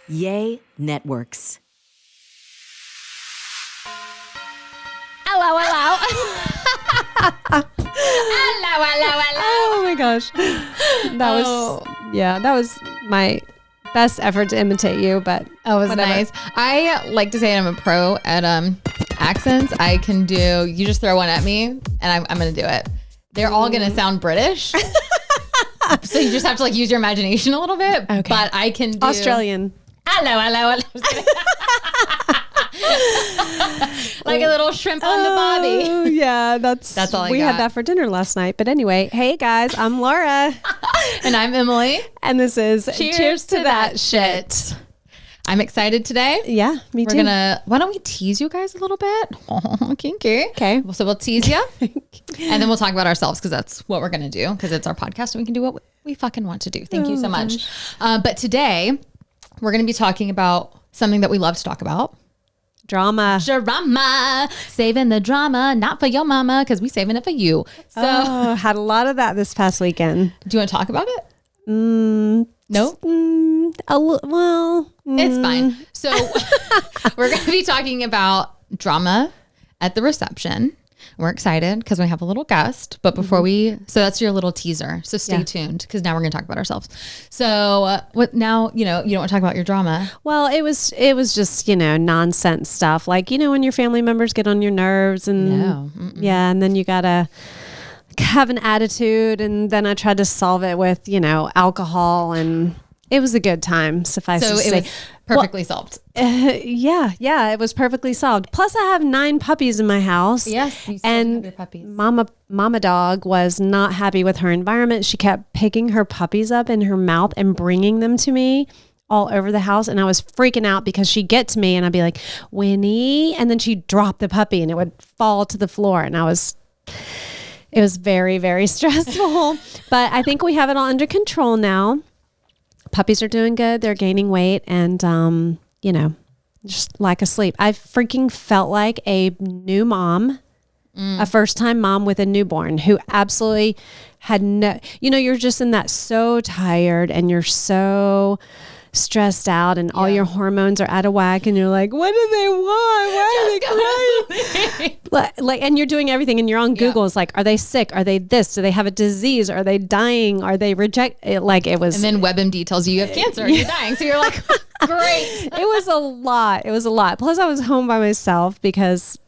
Yay Networks. Hello. Hello. Oh my gosh. That was my best effort to imitate you, but Oh, it was whatever. nice. I like to say I'm a pro at accents. I can do, you just throw one at me and I'm going to do it. They're all going to sound British. So you just have to like use your imagination a little bit. Okay. But I can do Australian. Hello. Like a little shrimp on the bobby. Oh, yeah, that's all I we got. had that for dinner last night. But anyway, hey guys, I'm Laura. And I'm Emily. And this is Cheers to that shit. I'm excited today. Yeah, me too. Why don't we tease you guys a little bit? Oh, kinky. Okay. So we'll tease you and then we'll talk about ourselves because that's what we're going to do because it's our podcast and we can do what we fucking want to do. Thank you so much. But today we're going to be talking about something that we love to talk about. Drama. Saving the drama, not for your mama because we saving it for you. So Had a lot of that this past weekend. do you want to talk about it? No? It's fine. So we're going to be talking about drama at the reception. We're excited because we have a little guest, but before so that's your little teaser. So stay tuned because now we're going to talk about ourselves. So what now, you don't want to talk about your drama. Well, it was just, nonsense stuff. Like, when your family members get on your nerves and and then you got to have an attitude. And then I tried to solve it with, alcohol, and it was a good time. Suffice to say. Was perfectly solved. Yeah, it was perfectly solved. Plus I have 9 puppies in my house. Yes. You still And have your puppies. Mama dog was not happy with her environment. She kept picking her puppies up in her mouth and bringing them to me all over the house. And I was freaking out because she'd get to me and I'd be like, Winnie. And then she'd drop the puppy and it would fall to the floor. And it was very, very stressful. But I think we have it all under control now. Puppies are doing good. They're gaining weight and, just lack of sleep. I freaking felt like a new mom, a first-time mom with a newborn who absolutely had you're just in that so tired and you're so stressed out and all your hormones are out of whack and you're like, what do they want? Why are they crying? And you're doing everything and you're on Google. It's like, are they sick? Are they this? Do they have a disease? Are they dying? Are they rejected? Like it was. And then WebMD tells you have cancer and you're dying. So you're like, great. It was a lot. Plus I was home by myself because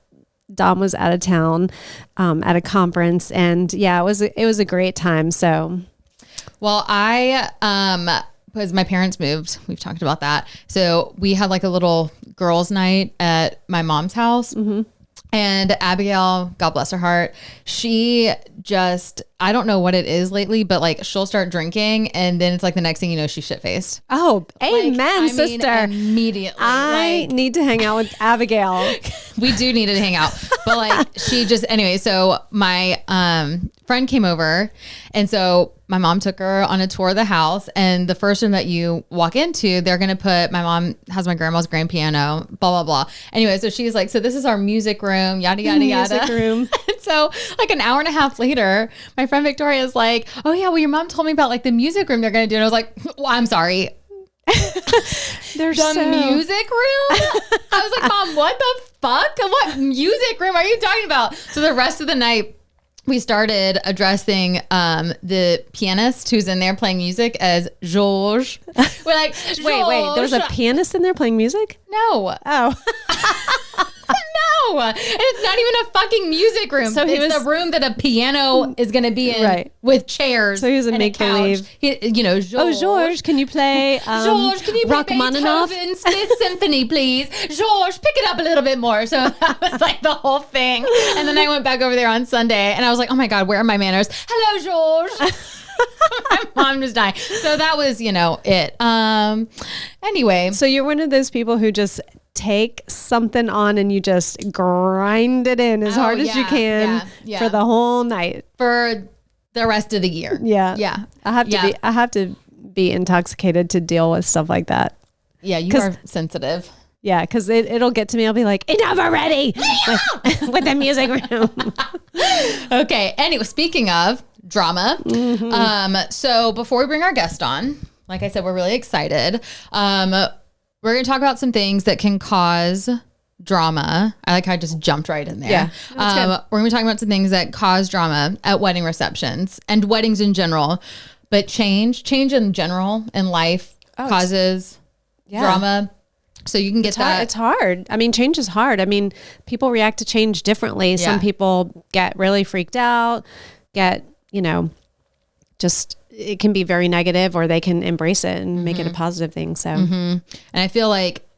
Dom was out of town at a conference. And it was a great time. So. Well, because my parents moved, we've talked about that. So we had like a little girls' night at my mom's house. Mm-hmm. And Abigail, God bless her heart, she just, I don't know what it is lately, but like she'll start drinking and then it's like the next thing you know, she's shit-faced. Oh, amen, sister. Immediately. I need to hang out with Abigail. We do need to hang out. But like she just, anyway, so my friend came over and so my mom took her on a tour of the house, and the first room that you walk into, they're going to put, my mom has my grandma's grand piano, blah, blah, blah. Anyway, so she's like, so this is our music room, yada, yada, yada. Music room. And so like an hour and a half later, my friend Victoria is like, oh yeah, well your mom told me about like the music room they're going to do. And I was like, well, I'm sorry. The music room? I was like, Mom, what the fuck? What music room are you talking about? So the rest of the night, we started addressing the pianist who's in there playing music as Georges. We're like, wait, there's a pianist in there playing music? No. Oh. No. And it's not even a fucking music room. So it's the room that a piano is going to be in with chairs. So he was a make-believe. Georges. Oh, Georges, can you play Georges, can you play Rachmaninoff? Beethoven's Fifth Symphony, please? Georges, pick it up a little bit more. So that was like the whole thing. And then I went back over there on Sunday and I was like, oh my God, where are my manners? Hello, Georges. My mom was dying. So that was, it. Anyway. So you're one of those people who just take something on and you just grind it in as hard as you can for the whole night. For the rest of the year. Yeah. Yeah. I have to be intoxicated to deal with stuff like that. Yeah, you are sensitive. Yeah, because it'll get to me. I'll be like, enough already with the music room. Okay. Anyway, speaking of drama, so before we bring our guest on, like I said, we're really excited. We're going to talk about some things that can cause drama. I like how I just jumped right in there. Yeah, that's good. We're going to be talking about some things that cause drama at wedding receptions and weddings in general. But change in general in life causes drama. So you can get that. It's hard. I mean, change is hard. I mean, people react to change differently. Yeah. Some people get really freaked out, just it can be very negative, or they can embrace it and make it a positive thing. So, And I feel like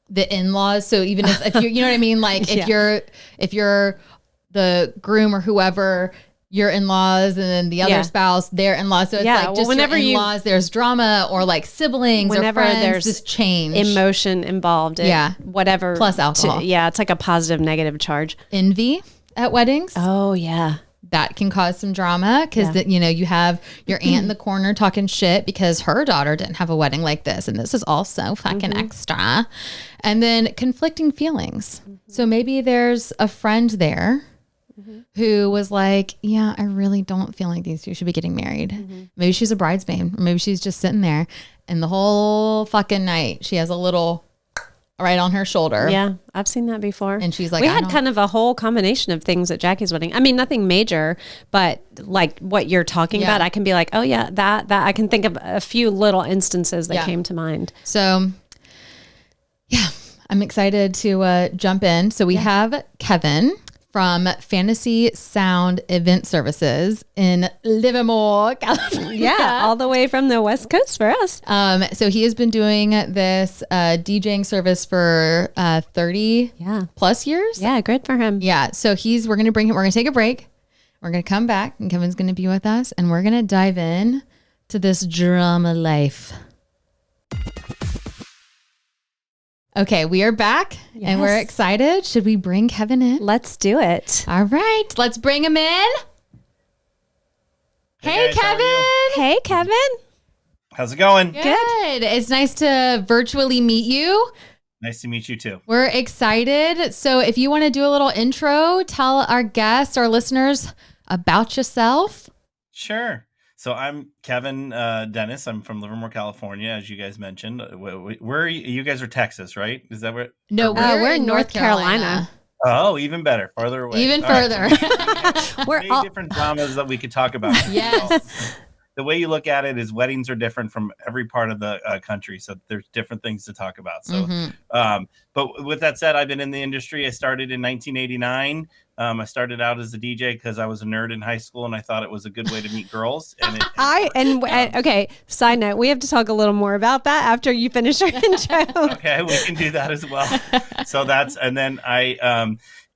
the in-laws. So even if you, you know what I mean? Like if you're the groom or whoever, your in-laws, and then the other spouse, their in-laws. So it's like just whenever your in-laws, there's drama or like siblings or friends, there's this change. Emotion involved. Whatever. Plus alcohol. It's like a positive, negative charge. Envy at weddings. Oh, yeah. That can cause some drama because you have your aunt in the corner talking shit because her daughter didn't have a wedding like this. And this is also fucking extra. And then conflicting feelings. So maybe there's a friend there who was like, yeah, I really don't feel like these two should be getting married. Maybe she's a bridesmaid, or maybe she's just sitting there, and the whole fucking night she has a little right on her shoulder. Yeah, I've seen that before. And she's like, we had kind of a whole combination of things at Jackie's wedding. I mean, nothing major, but like what you're talking about, I can be like, oh yeah, that I can think of a few little instances that came to mind. So yeah, I'm excited to jump in. So we have Kevin from Fantasy Sound Event Services in Livermore, California. Yeah, all the way from the West Coast for us. So he has been doing this DJing service for 30 plus years. Yeah, good for him. Yeah, so we're going to take a break. We're going to come back, and Kevin's going to be with us, and we're going to dive in to this drama life. Okay, we are back and we're excited. Should we bring Kevin in? Let's do it. All right, let's bring him in. Hey, guys, how are you? Kevin. Hey, Kevin. How's it going? Good. It's nice to virtually meet you. Nice to meet you too. We're excited. So if you want to do a little intro, tell our guests, our listeners about yourself. Sure. So I'm Kevin Dennis. I'm from Livermore, California, as you guys mentioned. Where are you? You guys are Texas, right? Is that where? No, we're in North Carolina. Oh, even better. Farther away. Even All further. Right. We're Many all different dramas that we could talk about. Yes. The way you look at it is weddings are different from every part of the country. So there's different things to talk about. So, but with that said, I've been in the industry. I started in 1989. I started out as a DJ because I was a nerd in high school and I thought it was a good way to meet girls. And okay. Side note, we have to talk a little more about that after you finish our intro. Okay, we can do that as well. So and then I,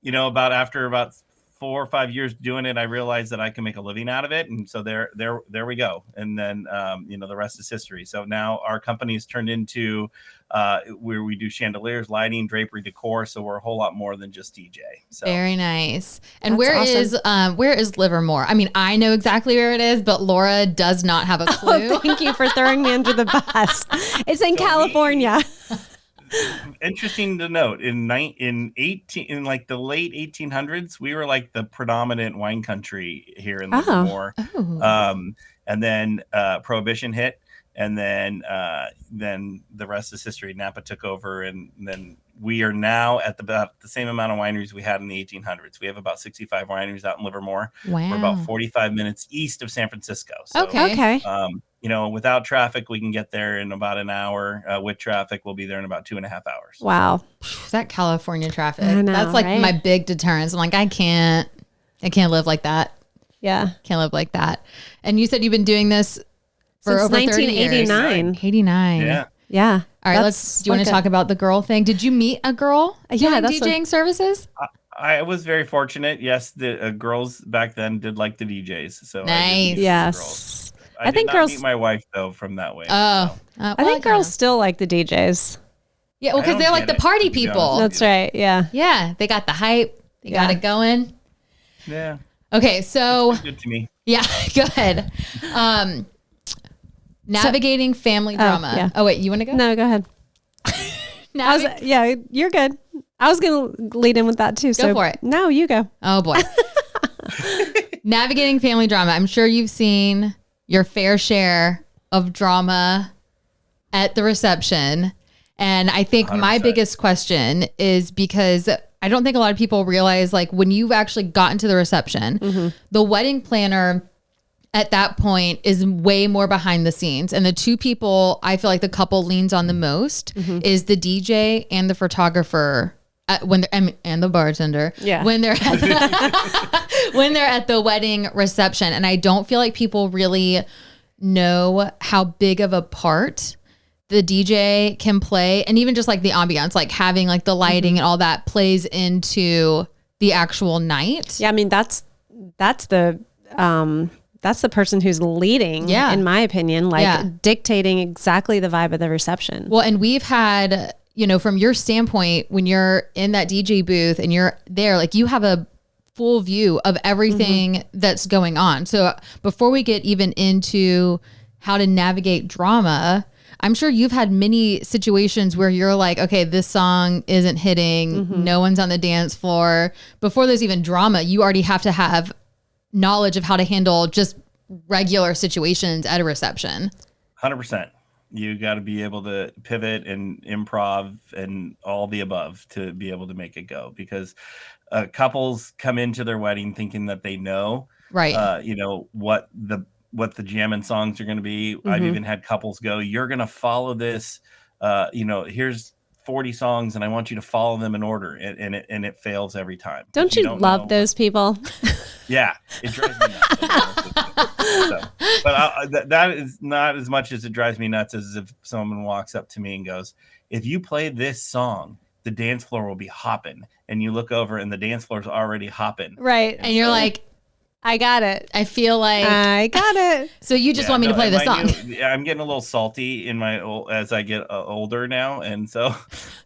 after about 4 or 5 years doing it, I realized that I can make a living out of it. And so there we go. And then, the rest is history. So now our company has turned into where we do chandeliers, lighting, drapery, decor. So we're a whole lot more than just DJ. So Very nice. And That's awesome. where is Livermore? I mean, I know exactly where it is, but Laura does not have a clue. Thank you for throwing me under the bus. It's in California. Interesting to note, in like the late 1800s, we were like the predominant wine country here in Livermore. And then Prohibition hit, and then the rest is history. Napa took over, and then we are now at about the same amount of wineries we had in the 1800s. We have about 65 wineries out in Livermore. Wow. We're about 45 minutes east of San Francisco. So, Okay. Without traffic, we can get there in about an hour. With traffic, we'll be there in about 2.5 hours. Wow. That California traffic. I know, That's like right? my big deterrence. I'm like, I can't live like that. Yeah. Can't live like that. And you said you've been doing this for Since over 30 years. 1989. 89. Yeah. Yeah. All right, do you want to talk about the girl thing? Did you meet a girl doing that's DJing services? I was very fortunate. Yes, the girls back then did like the DJs. So Nice. I did meet the Yes. girls. I think did not girls- meet my wife though from that way. Oh. I think girls still like the DJs. Yeah, well, I because don't they're like get the it, party to be people. honest. That's right. Yeah. Yeah, they got the hype. They got it going. Yeah, Okay, so good to me. yeah, good. Navigating family drama. yeah. Oh wait, you want to go? No, go ahead. You're good. I was going to lead in with that too. So for it. No, you go. Oh boy. Navigating family drama. I'm sure you've seen your fair share of drama at the reception. And I think 100%. my biggest question is because I don't think a lot of people realize, like, when you've actually gotten to the reception, the wedding planner at that point is way more behind the scenes. And the two people I feel like the couple leans on the most is the DJ and the photographer and the bartender when they're at the wedding reception. And I don't feel like people really know how big of a part the DJ can play, and even just like the ambiance, like having like the lighting and all that plays into the actual night. Yeah, I mean that's the person who's leading, in my opinion, like dictating exactly the vibe of the reception. Well, and we've had, you know, from your standpoint, when you're in that DJ booth and you're there, like you have a full view of everything that's going on. So before we get even into how to navigate drama, I'm sure you've had many situations where you're like, okay, this song isn't hitting. No one's on the dance floor. Before there's even drama, you already have to have knowledge of how to handle just regular situations at a reception. 100%. You got to be able to pivot and improv and all the above to be able to make it go, because couples come into their wedding thinking that they know, you know, what the jamming songs are going to be. I've even had couples go, you're going to follow this, you know, here's 40 songs and I want you to follow them in order. And it fails every time. Don't you love those people? Yeah, it drives me nuts. But that is not as much as it drives me nuts as if someone walks up to me and goes, if you play this song, the dance floor will be hopping. And you look over and the dance floor is already hopping. Right. And you're like, I got it. I feel like I got it. So you just want me to play the song? I'm getting a little salty as I get older now, and so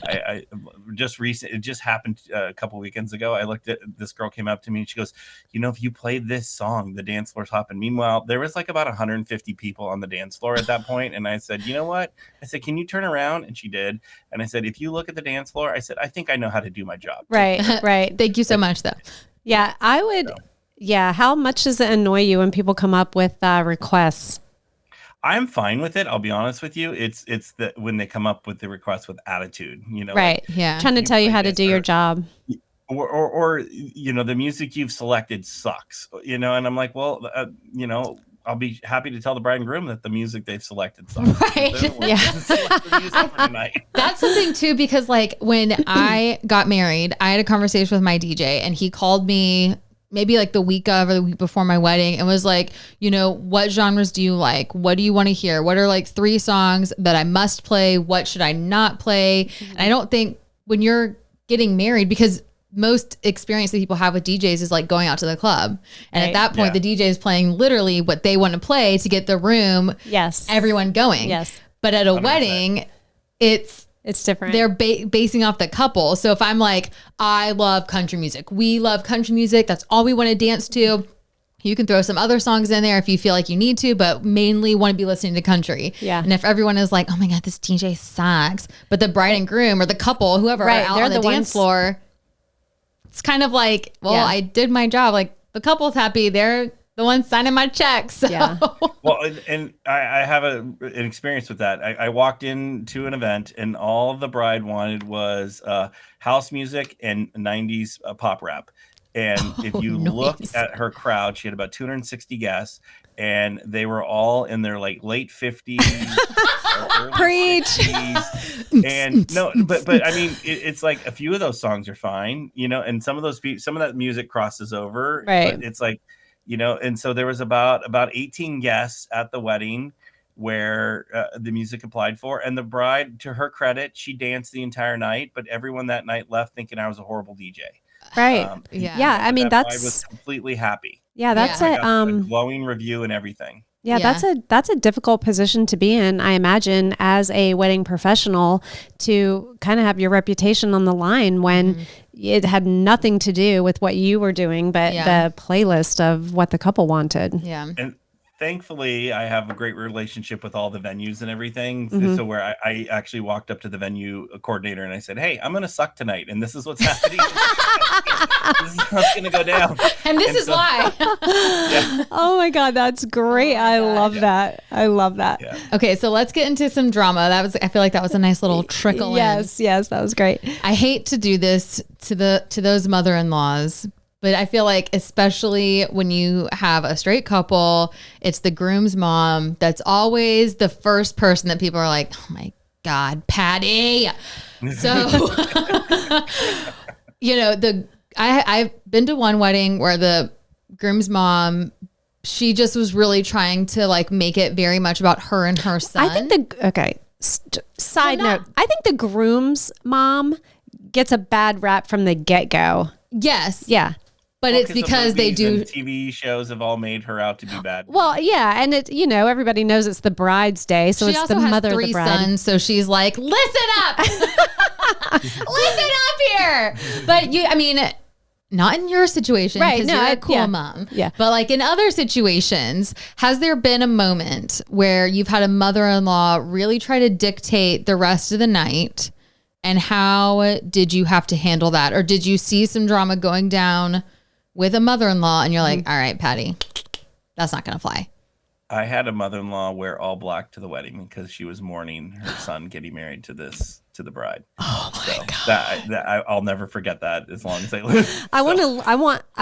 I it just happened a couple weekends ago. I looked at this girl came up to me and she goes, you know, if you played this song, the dance floor's hopping. Meanwhile, there was like about 150 people on the dance floor at that point, and I said, you know what? I said, can you turn around? And she did. And I said, if you look at the dance floor, I said, I think I know how to do my job. Right, right. Thank you so much, though. Yeah, I would. So. Yeah. How much does it annoy you when people come up with requests? I'm fine with it. I'll be honest with you. It's when they come up with the request with attitude, you know, right. Like, yeah. Trying to tell you how to do your job. Or, you know, the music you've selected sucks, you know? And I'm like, well, you know, I'll be happy to tell the bride and groom that the music they've selected sucks. Right. Yeah. That's something too, because like when I got married, I had a conversation with my DJ and he called me maybe like the week of or the week before my wedding and was like, you know, what genres do you like? What do you want to hear? What are like 3 songs that I must play? What should I not play? And I don't think when you're getting married, because most experience that people have with DJs is like going out to the club. And at that point, the DJ is playing literally what they want to play to get the room, everyone going. Yes. But at a 100%. Wedding, it's different. They're basing off the couple. So if I'm like, I love country music. We love country music. That's all we want to dance to. You can throw some other songs in there if you feel like you need to, but mainly want to be listening to country. Yeah. And if everyone is like, oh my God, this DJ sucks, but the bride and groom or the couple, whoever are out on the dance floor, it's kind of like, well, I did my job. Like the couple's happy. They're the ones signing my checks. So. Yeah. Well, and I have an experience with that. I walked into an event and all the bride wanted was house music and 90s pop rap. And if you look at her crowd, she had about 260 guests, and they were all in their like late 50s, or early Preach. 60s. And no, but I mean, it's like a few of those songs are fine, you know, and some of that music crosses over. Right. But it's like, you know, and so there was about 18 guests at the wedding where the music applied for, and the bride, to her credit, she danced the entire night, but everyone that night left thinking I was a horrible DJ. Right. Yeah. I mean, I was completely happy. Yeah. That's a glowing review and everything. Yeah, that's a difficult position to be in, I imagine, as a wedding professional, to kind of have your reputation on the line when it had nothing to do with what you were doing, but the playlist of what the couple wanted. Yeah. And thankfully, I have a great relationship with all the venues and everything. Mm-hmm. So where I actually walked up to the venue coordinator and I said, "Hey, I'm going to suck tonight, and this is what's happening. This is how it's going to go down." And this is why. Yeah. Oh my God, that's great. I love that. I love that. Yeah. Okay, so let's get into some drama. I feel like that was a nice little trickle in. Yes, that was great. I hate to do this to those mother-in-laws, but I feel like especially when you have a straight couple, it's the groom's mom that's always the first person that people are like, "Oh my God, Patty." So, I've been to one wedding where the groom's mom, she just was really trying to like make it very much about her and her son. I think side note, I think the groom's mom gets a bad rap from the get-go. Yes. Yeah. But it's because they do. TV shows have all made her out to be bad. Well, yeah, and it everybody knows it's the bride's day, so She it's also the has mother of 3 the bride. sons, so she's like, "Listen up, listen up here." But not in your situation, Right, because no, you're a cool yeah. mom. Yeah. But like in other situations, has there been a moment where you've had a mother-in-law really try to dictate the rest of the night, and how did you have to handle that, or did you see some drama going down with a mother-in-law and you're like, "All right, Patty, that's not going to fly"? I had a mother-in-law wear all black to the wedding because she was mourning her son getting married to the bride. Oh my God. I'll never forget that as long as I live. I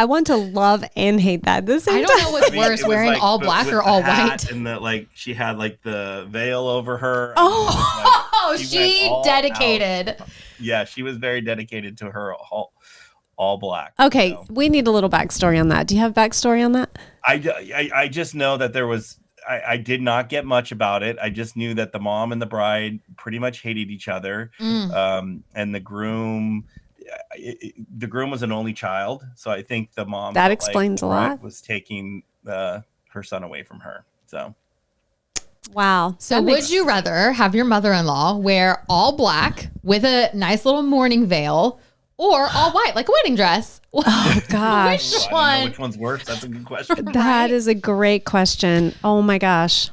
want to love and hate that. I don't know what's worse, it was wearing like all black with or the all hat white. And she had like the veil over her. Oh, went she all dedicated. out. Yeah, she was very dedicated to her all black. Okay, So. we need a little backstory on that. Do you have backstory on that? I just know that there was. I did not get much about it. I just knew that the mom and the bride pretty much hated each other, and the groom was an only child, so I think the mom That explains a lot. Was taking her son away from her. So Wow. So would you rather have your mother-in-law wear all black with a nice little mourning veil, or all white like a wedding dress? Oh gosh. Which I don't know one? which one's worse. That's a good question. That is a great question. Oh my gosh.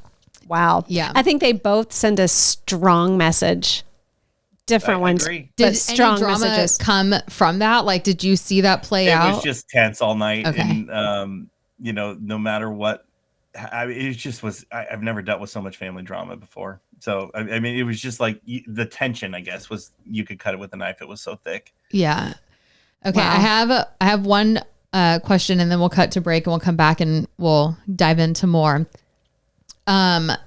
Wow. Yeah. I think they both send a strong message. Different I ones. agree. But Did strong any drama messages. come from that? Like, did you see that play It out? was just tense all night, Okay. and no matter what, it just was. I've never dealt with so much family drama before. So I mean, it was just like the tension. I guess was you could cut it with a knife. It was so thick. Yeah. Okay. Wow. I have one question, and then we'll cut to break, and we'll come back and we'll dive into more. One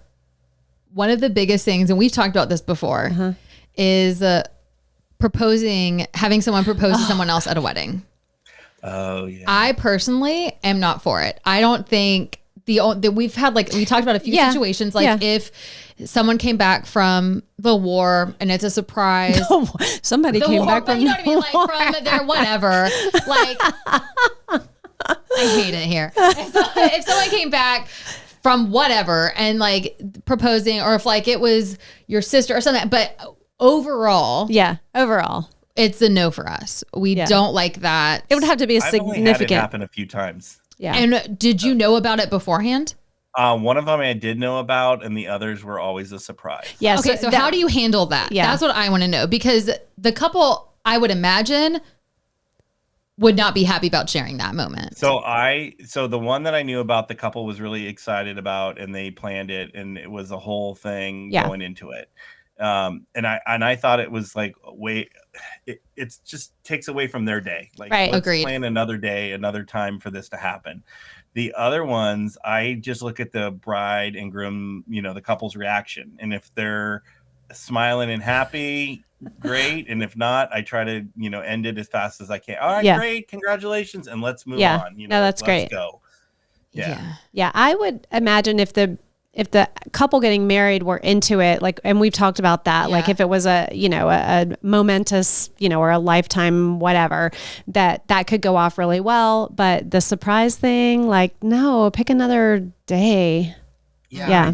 of the biggest things, and we've talked about this before, is having someone propose to someone else at a wedding. Oh yeah. I personally am not for it. I don't think we've had, like, we talked about a few Yeah. situations, like Yeah. if someone came back from the war and it's a surprise. Somebody came back but from you know what I mean? Like war. from their whatever. Like, I hate it here. If someone came back from whatever and like proposing, or if like it was your sister or something, but overall, Overall. it's a no for us. We don't like that. It would have to be a I've only had it significant. happen a few times. Yeah. And did you know about it beforehand? One of them I did know about, and the others were always a surprise. Yeah. Okay, so how do you handle that? Yeah. That's what I want to know, because the couple, I would imagine, would not be happy about sharing that moment. So the one that I knew about, the couple was really excited about, and they planned it, and it was a whole thing going into it. And I thought it was like, wait, it just takes away from their day. Like, Right, let's agreed. plan another day, another time for this to happen. The other ones, I just look at the bride and groom, the couple's reaction. And if they're smiling and happy, great. And if not, I try to, end it as fast as I can. All right, great. Congratulations. And let's move on. No, that's great. Let's go. Yeah. Yeah. I would imagine if the couple getting married were into it, like, and we've talked about that, like if it was a momentous, or a lifetime, whatever, that could go off really well. But the surprise thing, like, no, pick another day. Yeah.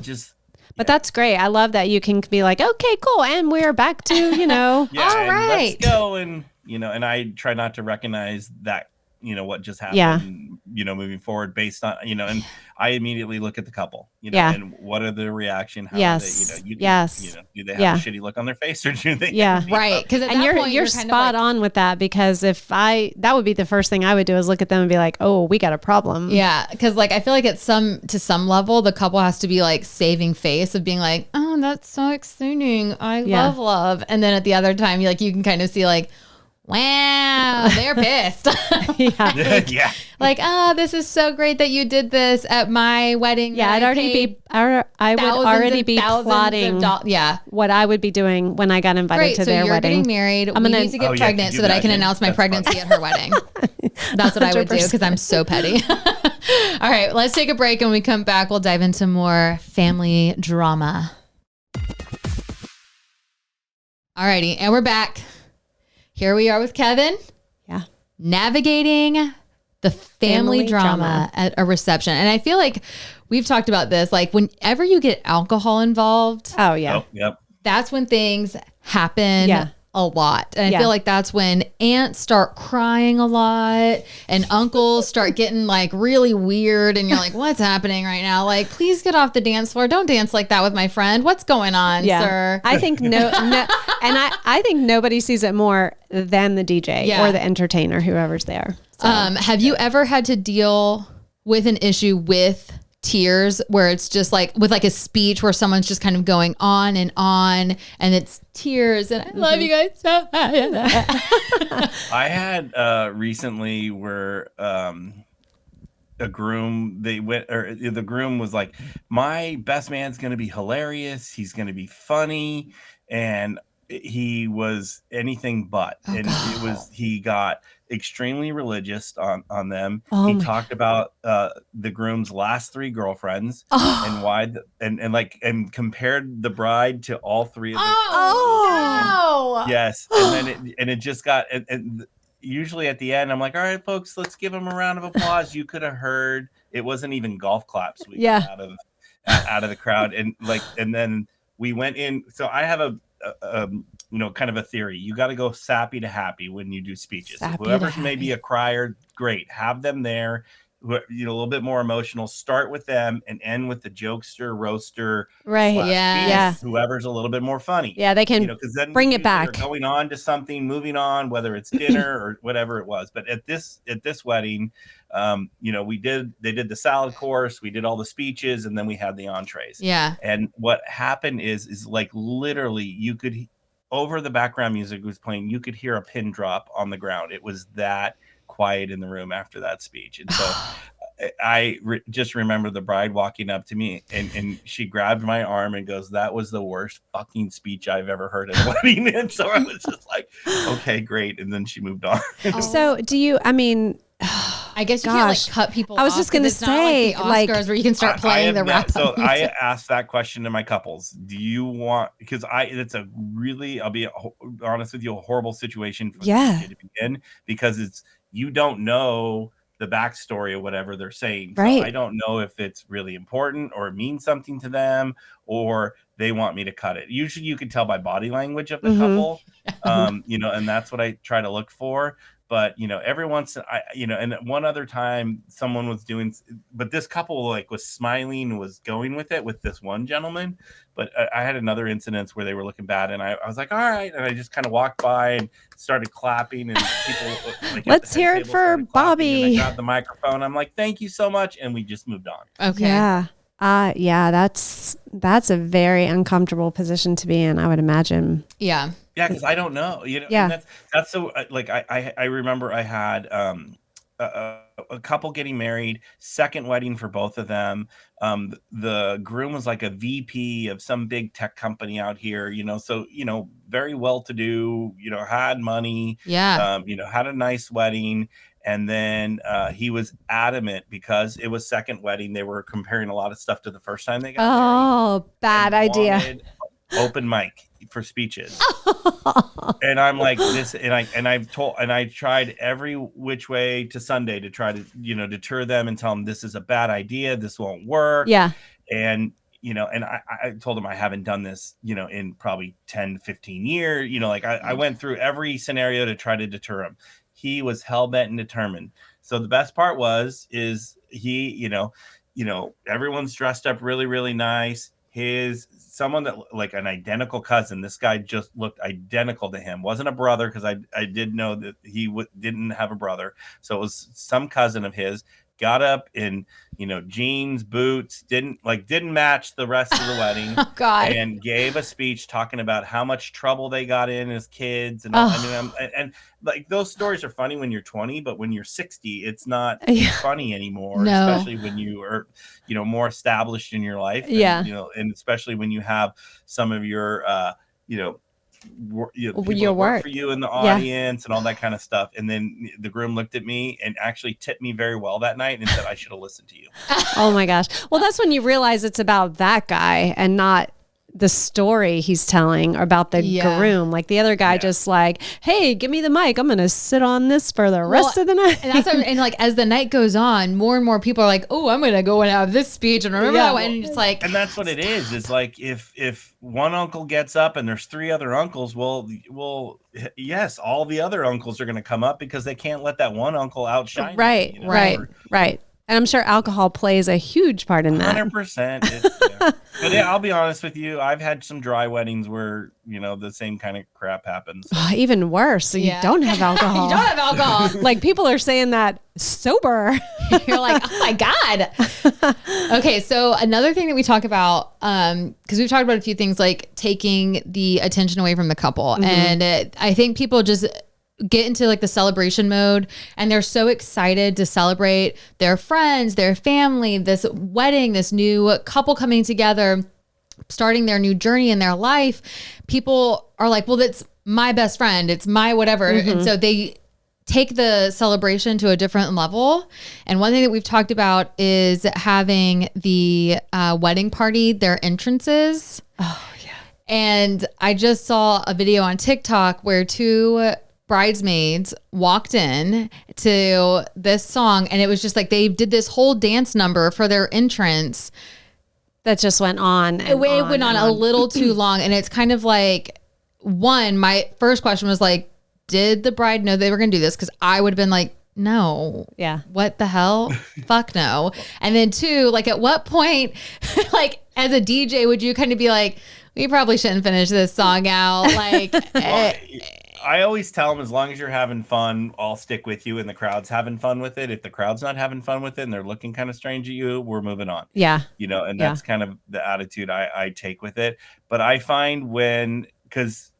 But that's great. I love that you can be like, okay, cool. And we're back to, Yeah, all and right. let's go. And, and I try not to recognize that, what just happened, moving forward based on, and I immediately look at the couple, and what are the reaction? How are they, do they have a shitty look on their face, or do they? Right. Because and you're spot on with that, because that would be the first thing I would do, is look at them and be like, oh, we got a problem. Yeah. Because I feel like to some level, the couple has to be like saving face of being like, oh, that's so exciting. I love. And then at the other time, you can kind of see like, wow, they're pissed. Like, oh, this is so great that you did this at my wedding. Yeah, I would already be plotting what I would be doing when I got invited to their wedding. So you're getting married. We need to get pregnant so that I can announce my pregnancy at her wedding. That's what I would do, because I'm so petty. All right, let's take a break, and when we come back, we'll dive into more family drama. All righty, and we're back. Here we are with Kevin. Yeah. Navigating the family drama at a reception. And I feel like we've talked about this, like whenever you get alcohol involved. Oh, yeah. Yep. That's when things happen a lot. And I feel like that's when aunts start crying a lot and uncles start getting like really weird. And you're like, what's happening right now? Like, please get off the dance floor. Don't dance like that with my friend. What's going on, sir? I think and I think nobody sees it more than the DJ or the entertainer, whoever's there. So. Have you ever had to deal with an issue with tears, where it's just like with like a speech where someone's just kind of going on and it's tears, and I love you guys so much. I had recently where the groom was like, my best man's gonna be hilarious, he's gonna be funny, and he was anything but. He got extremely religious on them. He talked about the groom's last 3 girlfriends and why and compared the bride to all 3 of them. Yes. And then it just got and usually at the end I'm like, all right, folks, let's give him a round of applause. You could have heard it wasn't even golf claps we got out of the crowd. And then we went in. So I have a kind of a theory. You got to go sappy to happy when you do speeches. Whoever's maybe a crier, great. Have them there. A little bit more emotional. Start with them and end with the jokester, roaster. Right. Yeah. Whoever's a little bit more funny. Yeah, they can then bring it back. Going on to something, moving on, whether it's dinner or whatever it was. But at this wedding, they did the salad course, we did all the speeches, and then we had the entrees. Yeah. And what happened is like literally you could, over the background music was playing, you could hear a pin drop on the ground. It was that quiet in the room after that speech. And so I just remember the bride walking up to me and she grabbed my arm and goes, that was the worst fucking speech I've ever heard at a wedding. And so I was just like, okay, great. And then she moved on. So I guess you can't like cut people off. I was just going to say, like the Oscars where you can start playing the wrap up. So I asked that question to my couples. Do you want, because it's a really, I'll be honest with you, a horrible situation for the to be in, because you don't know the backstory of whatever they're saying. Right. So I don't know if it's really important or it means something to them, or they want me to cut it. Usually you can tell by body language of the couple, and that's what I try to look for. But, every once, and one other time someone was doing, but this couple was smiling and was going with it with this one gentleman. But I had another incident where they were looking bad, and I was like, all right. And I just kind of walked by and started clapping, and people let's hear it for Bobby. And I got the microphone. I'm like, thank you so much. And we just moved on. Okay. Yeah. That's a very uncomfortable position to be in, I would imagine. Yeah. Yeah, because I don't know. Yeah. That's so I remember I had a couple getting married, second wedding for both of them. The groom was like a VP of some big tech company out here, so very well to do, had money, had a nice wedding. And then he was adamant, because it was second wedding. They wwere comparing a lot of stuff to the first time they got married. Oh, bad idea. Open mic for speeches. And I'm like this, and I tried every which way to Sunday to try to, deter them and tell them this is a bad idea. This won't work. Yeah. And and I told him I haven't done this, in probably 10, 15 years, like I went through every scenario to try to deter him. He was hell-bent and determined. So the best part is he, everyone's dressed up really, really nice. Someone that like an identical cousin. This guy just looked identical to him. Wasn't a brother, because I did know that he didn't have a brother. So it was some cousin of his. Got up in jeans, boots, didn't match the rest of the wedding. Oh, God. And gave a speech talking about how much trouble they got in as kids, and all. And like those stories are funny when you're 20, but when you're 60, it's not funny anymore. No. Especially when you are more established in your life. Yeah. And especially when you have some of your people your that work work for you in the audience and all that kind of stuff. And then the groom looked at me and actually tipped me very well that night and said I should have listened to you. Oh my gosh. Well, that's when you realize it's about that guy and not the story he's telling about the groom. Like the other guy just like, hey, give me the mic. I'm going to sit on this for the rest of the night. And like as the night goes on, more and more people are like, oh, I'm going to go and have this speech and remember that one. And it's like, and that's what it is. It's like if one uncle gets up and there's 3 other uncles, well, yes, all the other uncles are going to come up because they can't let that one uncle outshine them, Right. And I'm sure alcohol plays a huge part in that. 100%. But I'll be honest with you. I've had some dry weddings where, the same kind of crap happens. Even worse. So you don't have alcohol. You don't have alcohol. Like people are saying that sober. You're like, oh my God. Okay. So another thing that we talk about, because we've talked about a few things like taking the attention away from the couple. And I think people just get into like the celebration mode and they're so excited to celebrate their friends, their family, this wedding, this new couple coming together, starting their new journey in their life. People are like, well, that's my best friend. It's my whatever. And so they take the celebration to a different level. And one thing that we've talked about is having the wedding party, their entrances. Oh yeah. And I just saw a video on TikTok where 2 bridesmaids walked in to this song and it was just like they did this whole dance number for their entrance that just went on. It went on a little too long. And it's kind of like, my first question was like, did the bride know they were going to do this? Because I would have been like, no. Yeah. What the hell? Fuck no. And then 2, like at what point, like as a DJ, would you kind of be like, we probably shouldn't finish this song out? Like, I always tell them, as long as you're having fun, I'll stick with you and the crowd's having fun with it. If the crowd's not having fun with it and they're looking kind of strange at you, we're moving on. Yeah. And that's kind of the attitude I take with it. But I find because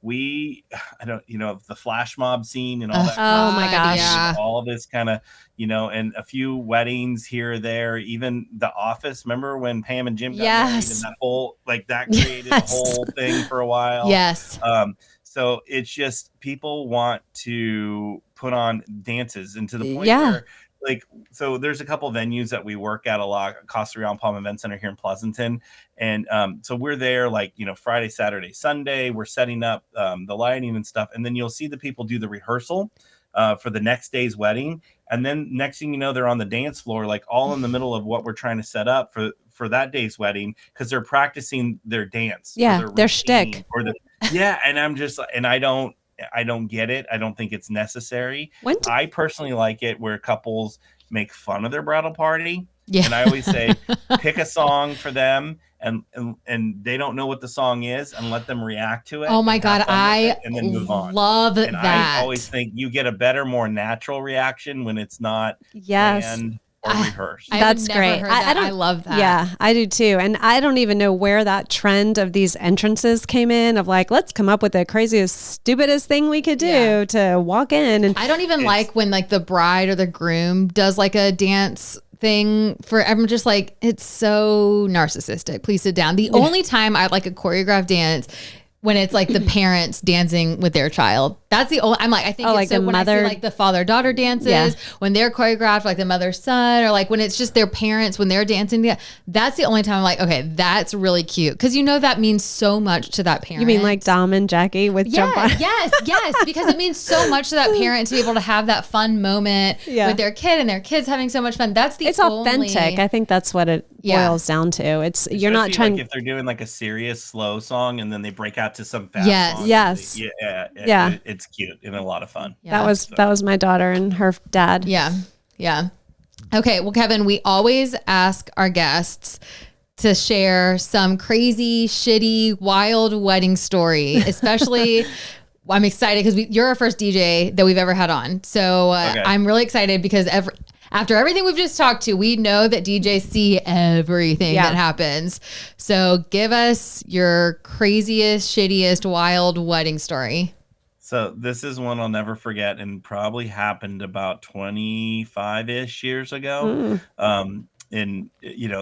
I don't, the flash mob scene and all that. Oh my gosh. Yeah. All this kind of, and a few weddings here or there, even The Office. Remember when Pam and Jim got married and that whole, like that created a whole thing for a while. Yes. So it's just people want to put on dances, and to the point where, like, so there's a couple of venues that we work at a lot, Costa Real and Palm Event Center here in Pleasanton. And so we're there like, Friday, Saturday, Sunday, we're setting up the lighting and stuff. And then you'll see the people do the rehearsal for the next day's wedding. And then next thing you know, they're on the dance floor, like all in the middle of what we're trying to set up for that day's wedding, because they're practicing their dance. Yeah, their shtick. And I'm just, and I don't get it. I don't think it's necessary. I personally like it where couples make fun of their bridal party. Yeah. And I always say, pick a song for them and they don't know what the song is and let them react to it. Oh my God. And then move on. Love and that. I always think you get a better, more natural reaction when it's not planned or rehearsed. That's great. I love that. Yeah, I do too. And I don't even know where that trend of these entrances came in of like, let's come up with the craziest, stupidest thing we could do to walk in. And I don't even like when like the bride or the groom does like a dance thing for, I'm just like, it's so narcissistic. Please sit down. The only time I like a choreographed dance when it's like the parents dancing with their child. That's the only, I'm like, I think it's like so the when I mother- see like the father-daughter dances, when they're choreographed, like the mother-son, or like when it's just their parents, when they're dancing together, that's the only time I'm like, okay, that's really cute. Cause you know, that means so much to that parent. You mean like Dom and Jackie with Jump On? Yes. Because it means so much to that parent to be able to have that fun moment with their kid and their kids having so much fun. That's It's authentic. I think that's what it boils down to. It's you're not trying. Like if they're doing like a serious slow song and then they break out to some fast song. Yes. It's cute and a lot of fun. Yeah. That was my daughter and her dad. Yeah. Okay. Well, Kevin, we always ask our guests to share some crazy, shitty, wild wedding story, especially. I'm excited because you're our first DJ that we've ever had on. So I'm really excited because after everything we've just talked to, we know that DJs see everything that happens. So give us your craziest, shittiest, wild wedding story. So this is one I'll never forget and probably happened about 25-ish years ago. And,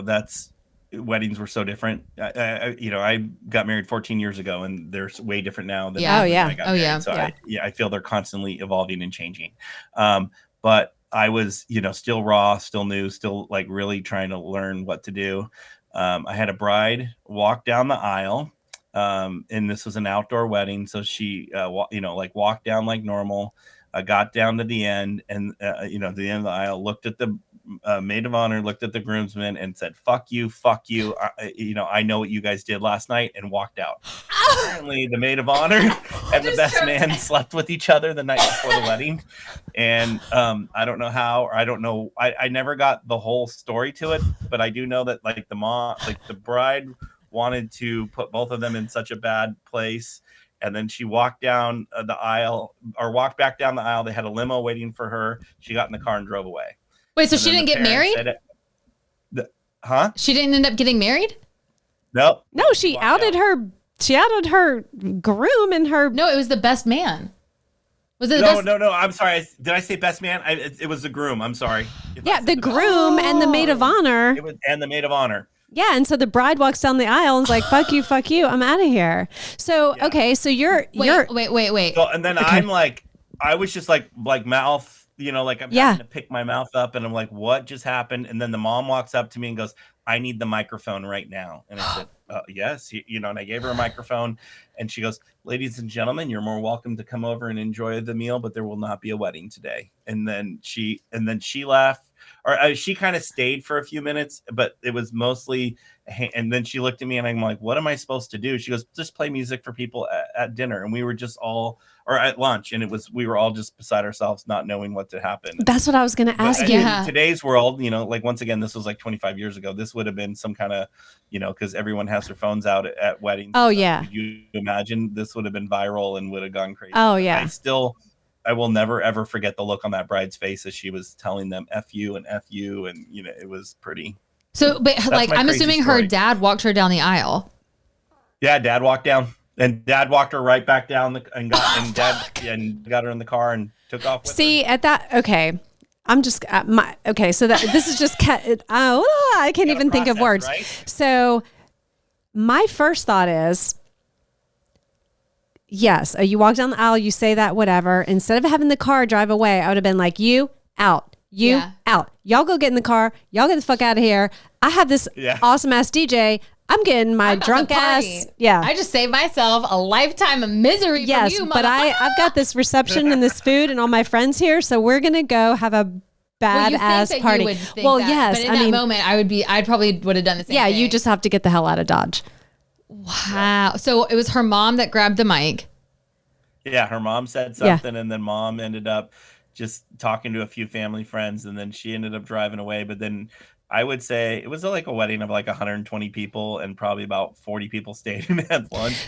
that's weddings were so different. I got married 14 years ago and they're way different now than when I got married. So I feel they're constantly evolving and changing. But I was, still raw, still new, still like really trying to learn what to do. I had a bride walk down the aisle. And this was an outdoor wedding. So she, walked down like normal, got down to the end and, the end of the aisle, looked at the maid of honor, looked at the groomsmen and said, fuck you. I know what you guys did last night, and walked out. Apparently the maid of honor and the best man slept with each other the night before the wedding. And I don't know how, or I don't know. I never got the whole story to it, but I do know that like the bride wanted to put both of them in such a bad place. And then she walked down the aisle or walked back down the aisle. They had a limo waiting for her. She got in the car and drove away. Wait, so she didn't get married? She didn't end up getting married? Nope. No, she outed her. She outed her groom and her. No, it was the best man. Was it? No. I'm sorry. Did I say best man? It was the groom. I'm sorry. The groom and the maid of honor. And the maid of honor. Yeah, and so the bride walks down the aisle and's like, "Fuck you, I'm out of here." So okay, so you're wait. So, and then I'm like, I was just like mouth, like I'm having to pick my mouth up, and I'm like, what just happened? And then the mom walks up to me and goes, "I need the microphone right now." And I said, "Yes," and I gave her a microphone, and she goes, "Ladies and gentlemen, you're more welcome to come over and enjoy the meal, but there will not be a wedding today." And then she left. Or she kind of stayed for a few minutes, but it was mostly, and then she looked at me and I'm like, what am I supposed to do? She goes, just play music for people at dinner. And we were just or at lunch. And we were all just beside ourselves, not knowing what to happen. That's what I was going to ask you. In today's world, like once again, this was like 25 years ago. This would have been some kind of, because everyone has their phones out at weddings. Oh, yeah. Could you imagine this would have been viral and would have gone crazy? Oh, yeah. I will never, ever forget the look on that bride's face as she was telling them F you. And, it was pretty. So, but like, I'm assuming her dad walked her down the aisle. Yeah, dad walked down. And dad walked her right back down and got her in the car and took off with her. At that, okay. I'm just, so this is just, I can't even think of words. Right? So my first thought is, yes, you walk down the aisle, you say that, whatever. Instead of having the car drive away, I would have been like, you out. Y'all go get in the car. Y'all get the fuck out of here. I have this awesome ass DJ. I'm getting my drunk ass. Yeah. I just saved myself a lifetime of misery from you, but I've got this reception and this food and all my friends here. So we're going to go have a badass party. Yes. But in that moment, I probably would have done the same thing. Yeah. You just have to get the hell out of Dodge. Wow. So it was her mom that grabbed the mic. Yeah, her mom said something, and then mom ended up just talking to a few family friends, and then she ended up driving away. But then I would say it was like a wedding of like 120 people, and probably about 40 people stayed and had lunch.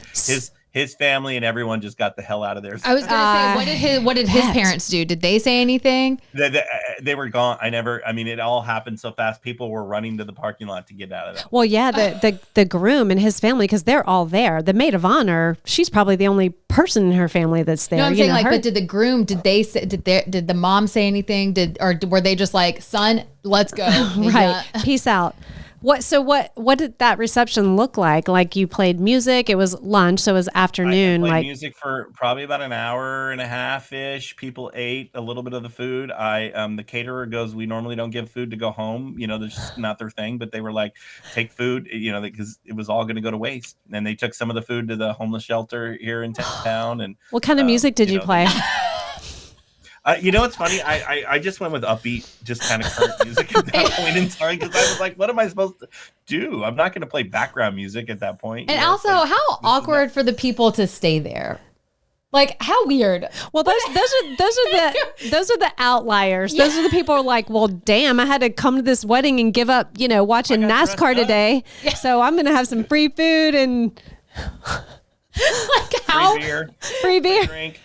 His family and everyone just got the hell out of there. I was going to say, what did his parents do? Did they say anything? They were gone. It all happened so fast. People were running to the parking lot to get out of that. Well, yeah, the groom and his family, because they're all there. The maid of honor, she's probably the only person in her family that's there. No, I'm saying but did the groom, did the mom say anything? Or were they just like, son, let's go? Right. Peace out. What did that reception look like? Like you played music, it was lunch, so it was afternoon. I played like music for probably about an hour and a half ish. People ate a little bit of the food. The caterer goes, we normally don't give food to go home. That's just not their thing. But they were like, take food, because it was all going to go to waste. And they took some of the food to the homeless shelter here in town. And what kind of music did you play? It's funny. I just went with upbeat, just kind of current music at that point in time because I was like, what am I supposed to do? I'm not going to play background music at that point. And also, how awkward for the people to stay there. Like, how weird. Well, those are the outliers. Those are the people who are like, well, damn, I had to come to this wedding and give up, watching NASCAR today. Yeah. So I'm going to have some free food and like how free beer. Drink.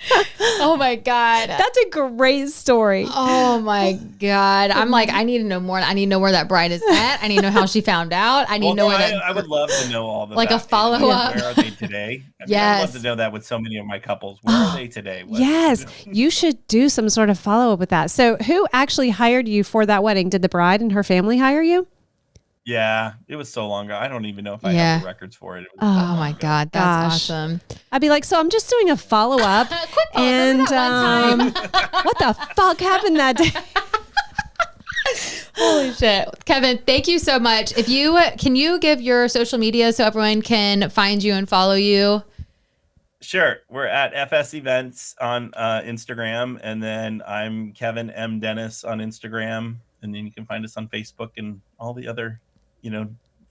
Oh my God. That's a great story. Oh my God. I'm like, I need to know more. I need to know where that bride is at. I need to know how she found out. I need to know where I would love to know all the like a follow up. Where are they today? I'd love to know that with so many of my couples. Where are they today? Yes. You should do some sort of follow up with that. So who actually hired you for that wedding? Did the bride and her family hire you? Yeah, it was so long ago. I don't even know if I have the records for it. Oh my God, that's awesome. I'd be like, so I'm just doing a follow up. And what the fuck happened that day? Holy shit. Kevin, thank you so much. Can you give your social media so everyone can find you and follow you? Sure. We're at FS Events on Instagram, and then I'm Kevin M. Dennis on Instagram, and then you can find us on Facebook and all the other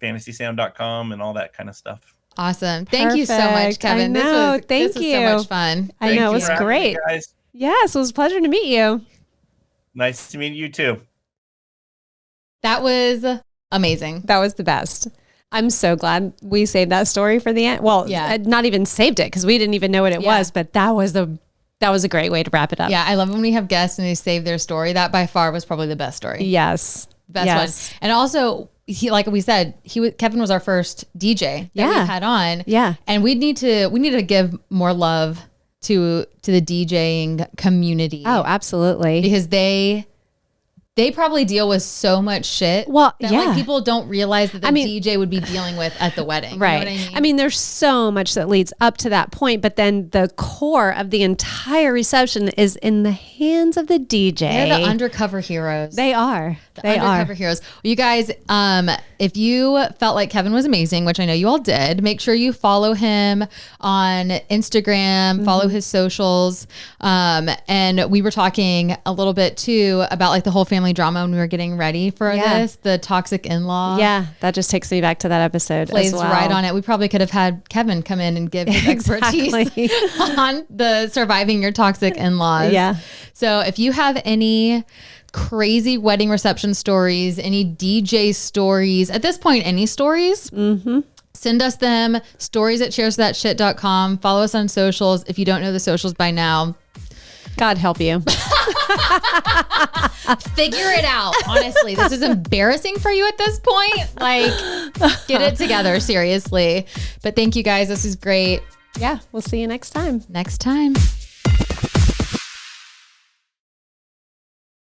fantasysound.com and all that kind of stuff. Awesome. Thank you so much, Kevin. This was so much fun. I know, it was great. Guys. Yes, it was a pleasure to meet you. Nice to meet you too. That was amazing. That was the best. I'm so glad we saved that story for the end. Well, not even saved it because we didn't even know what it was, but that was a great way to wrap it up. Yeah, I love when we have guests and they save their story. That by far was probably the best story. Yes. Best one. And also, like we said, Kevin was our first DJ that we've had on. Yeah. And we need to give more love to the DJing community. Oh, absolutely. Because they probably deal with so much shit. Well, that like people don't realize that the DJ would be dealing with at the wedding. Right. You know what I mean? I mean, there's so much that leads up to that point, but then the core of the entire reception is in the hands of the DJ. They're the undercover heroes. They are. They undercover heroes. Well, you guys, if you felt like Kevin was amazing, which I know you all did, make sure you follow him on Instagram, follow his socials. And we were talking a little bit too about like the whole family drama when we were getting ready for this, the toxic in-law. Yeah, that just takes me back to that episode. Plays as well. right on it. We probably could have had Kevin come in and give his expertise on the surviving your toxic in-laws. Yeah. So if you have any crazy wedding reception stories, any DJ stories, at this point, any stories, send us them, stories@cheerstothatshit.com. Follow us on socials. If you don't know the socials by now, God help you. Figure it out. Honestly, this is embarrassing for you at this point. Like, get it together, seriously. But thank you guys. This is great. Yeah, we'll see you next time. Next time.